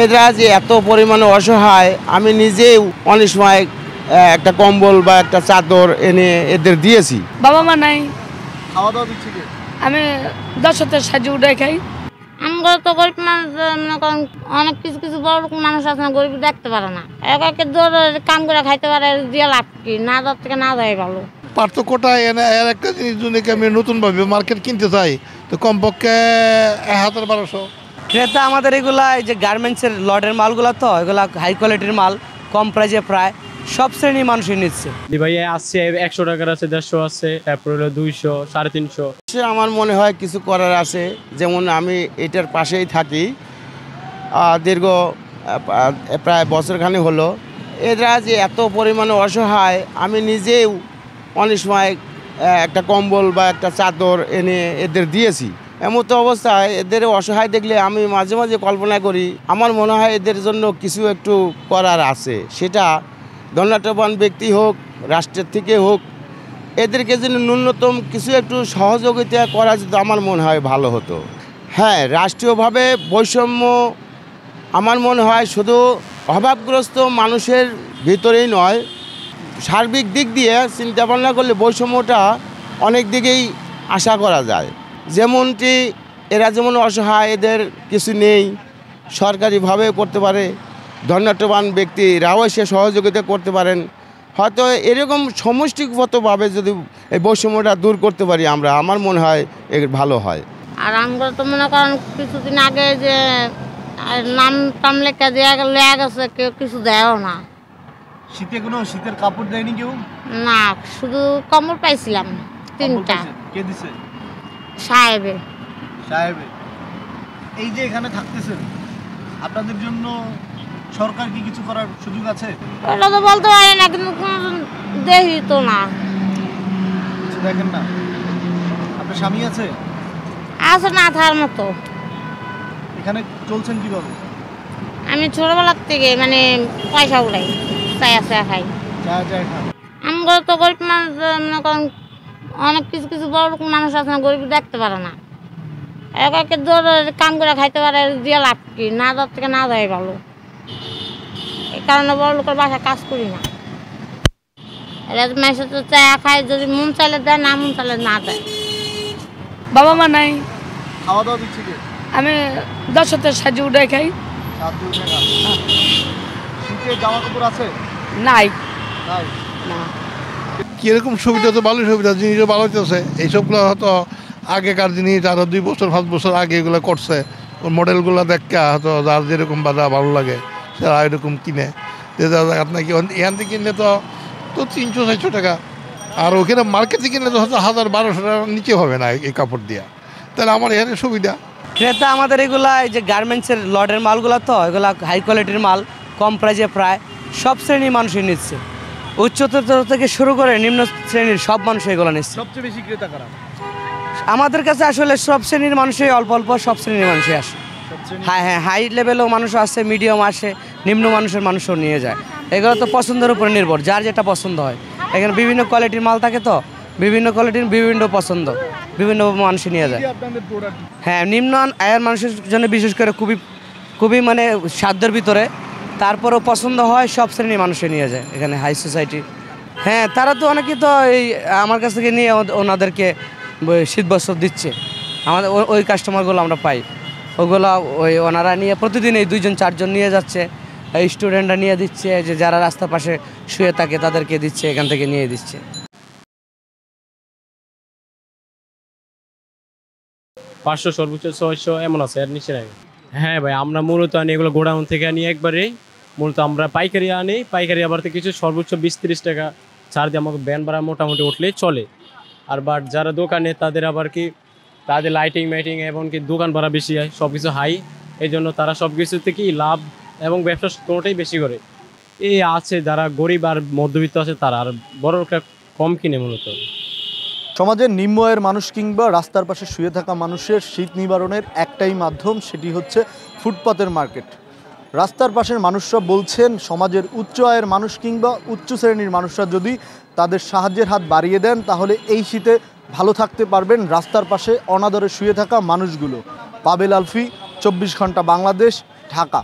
এরা যে এত পরিমাণে অসহায়, আমি নিজেও অনেক সময় একটা কম্বল বা একটা চাদর এনে এদের দিয়েছি। বাবা মা নাই, খাওয়া দাওয়া দিচ্ছে কে? আমি 10 হাতে সাহায্য উঠে খাই। আমরা তো গরিব মানুষ, অনেক কিছু কিছু বড় লোক মানুষ আছে না, গরিব দেখতে পারে না, একে ধরে কাম করে খাইতে পারে, দিয়ে লাভ কি, না যার থেকে না যায় ভালো। পার্থক্যটা এর একটা জিনিস যদি আমি নতুনভাবে মার্কেট কিনতে চাই তো কমপক্ষে 1200। ক্রেতা আমাদের এগুলা এই যে গার্মেন্টসের লটের মালগুলো, তো এগুলা হাই কোয়ালিটির মাল, কম প্রাইসে প্রায় সব শ্রেণীর মানুষই নিচ্ছে। ভাই আসছে 100 টাকার আছে, 150 আছে, তারপর হলো 200, 350। আমার মনে হয় কিছু করার আছে। যেমন আমি এটার পাশেই থাকি, দীর্ঘ প্রায় বছরখানি হলো। এরা যে এত পরিমাণে অসহায়, আমি নিজেও অনেক সময় একটা কম্বল বা একটা চাদর এনে এদের দিয়েছি। এমতো অবস্থায় এদের অসহায় দেখলে আমি মাঝে মাঝে কল্পনা করি, আমার মনে হয় এদের জন্য কিছু একটু করার আছে। সেটা ধনাঢ্যবান ব্যক্তি হোক, রাষ্ট্রের থেকে হোক, এদেরকে যেন ন্যূনতম কিছু একটু সহযোগিতা করা যেত, আমার মনে হয় ভালো হতো। হ্যাঁ, রাষ্ট্রীয়ভাবে বৈষম্য আমার মনে হয় শুধু অভাবগ্রস্ত মানুষের ভিতরেই নয়, সার্বিক দিক দিয়ে চিন্তা ভাবনা করলে বৈষম্যটা অনেক দিকেই আশা করা যায়। যেমনটি এরা যেমন অসহায়, এদের কিছু নেই, সরকারিভাবে করতে পারে, ধনাঢ্যবান ব্যক্তিরাও এসে সহযোগিতা করতে পারেন। হয়তো এরকম সমষ্টিগতভাবে যদি এই বৈষম্যটা দূর করতে পারি আমরা, আমার মনে হয় এর ভালো হয়। আর আমরা তো মনে করেন কিছুদিন আগে যে নাম টাম লেখা দেওয়া গেছে, কেউ কিছু দেয়ও না। শীতে কোনো শীতের কাপড় দেয়নি কেউ? না, শুধু কম্বল পাইছিলাম 3টা। কে দিছে? সাহেবে। এই যে এখানে থাকতেছেন, আপনাদের জন্য সরকার কি কিছু করার সুযোগ আছে? ওটা তো বলতে পারি না, কিন্তু দেখি তো না। কিছু দেখেন না? আপনার স্বামী আছে? আছে না থাকার মতো। এখানে চলছেন কিভাবে? আমি ছোটবেলার থেকে মানে পয়সা উড়াই, খাই। আমরা তো গরিব মানুষ, অনেক কিছু কিছু বড় লোক মানুষ আছে না, গরিব দেখতে পারে না, একে ধরে কাম করে খাইতে পারে, দিয়ে লাভ কি, না যার থেকে না যায় ভালো। এই কারণে বড় লোকের বাসায় কাজ করি না। এরা মেসে তো চা খায়, যদি মন চাইলে দেয়, না মন চাইলে না দেয়। বাবা মা নাই, খাওয়া দাওয়া দিচ্ছে কে? আমি 10 হাতে সাহায্য উঠে খাই। শীতে জামা কাপড় আছে? নাই না। কিরকম সুবিধা? তো ভালো সুবিধা, জিনিসও ভালো হচ্ছে। এইসবগুলো হয়তো আগেকার জিনিস, আরও 2 বছর 5 বছর আগে এগুলো করছে। ওর মডেলগুলো দেখা হয়তো যার যেরকম বাজা ভালো লাগে সেটা এরকম কিনে। আপনাকে এখান থেকে কিনলে তো 300-400 টাকা, আর ওখানে মার্কেটে কিনলে তো হয়তো 1000-1200 টাকার নিচে হবে না এই কাপড় দিয়া। তাহলে আমার এখানে সুবিধা। ক্রেতা আমাদের এগুলা এই যে গার্মেন্টসের লটের মালগুলো, তো এগুলা হাই কোয়ালিটির মাল, কম প্রাইসে প্রায় সব শ্রেণীর মানুষই নিচ্ছে। উচ্চতর থেকে শুরু করে নিম্ন শ্রেণীর সব মানুষ এগুলো নিচ্ছে। সবচেয়ে বেশি ক্রেতা কারা? আমাদের কাছে আসলে সব শ্রেণীর মানুষই অল্প অল্প সব শ্রেণীর মানুষই আসে। হ্যাঁ, হাই লেভেলও মানুষ আসে, মিডিয়াম আসে, নিম্ন মানুষও নিয়ে যায়। এগুলো তো পছন্দের উপরে নির্ভর, যার যেটা পছন্দ হয়। এখানে বিভিন্ন কোয়ালিটির মাল থাকে, তো বিভিন্ন কোয়ালিটির বিভিন্ন পছন্দ, বিভিন্ন মানুষই নিয়ে যায়। হ্যাঁ, নিম্ন আয়ের মানুষের জন্য বিশেষ করে খুবই মানে সাধ্যের ভিতরে, তারপরেও পছন্দ হয়, সব শ্রেণীর মানুষে নিয়ে যায় এখানে হাই সোসাইটি। হ্যাঁ, তারা তো অনেকেই তো এই আমার কাছ থেকে নিয়ে ওনাদেরকে শীত বস্ত্র দিচ্ছে। আমাদের ওই কাস্টমারগুলো আমরা পাই, ওগুলো ওনারা নিয়ে প্রতিদিন এই 2-4 নিয়ে যাচ্ছে। এই স্টুডেন্টরা নিয়ে দিচ্ছে, যে যারা রাস্তার পাশে শুয়ে থাকে তাদেরকে দিচ্ছে, এখান থেকে নিয়ে দিচ্ছে। 500 সর্বোচ্চ 600 এমন আছে, এর নিচে নাই। হ্যাঁ ভাই, আমরা মূলত আনি এগুলো গোডাউন থেকে আনি একবারেই। মূলত আমরা পাইকারি আনি, পাইকারি আবার থেকে কিছু সর্বোচ্চ 20-30 টাকা ছাড় দিয়ে আমাকে ব্যান ভাড়া মোটামুটি উঠলেই চলে। আর বাট যারা দোকানে তাদের আবার কি, তাদের লাইটিং এবং কি দোকান ভাড়া বেশি হয়, সব কিছু হাই। এই জন্য তারা সব কিছু থেকেই লাভ এবং ব্যবসা কোনোটাই বেশি করে। এই আছে যারা গরিব আর মধ্যবিত্ত আছে তারা, আর বড় লোকরা কম কিনে মূলত। সমাজের নিম্ন আয়ের মানুষ কিংবা রাস্তার পাশে শুয়ে থাকা মানুষের শীত নিবারণের একটাই মাধ্যম, সেটি হচ্ছে ফুটপাতের মার্কেট। রাস্তার পাশের মানুষরা বলছেন, সমাজের উচ্চ আয়ের মানুষ কিংবা উচ্চ শ্রেণীর মানুষরা যদি তাদের সাহায্যের হাত বাড়িয়ে দেন, তাহলে এই শীতে ভালো থাকতে পারবেন রাস্তার পাশে অনাদরে শুয়ে থাকা মানুষগুলো। পাবেল আলফি, 24 ঘন্টা বাংলাদেশ, ঢাকা।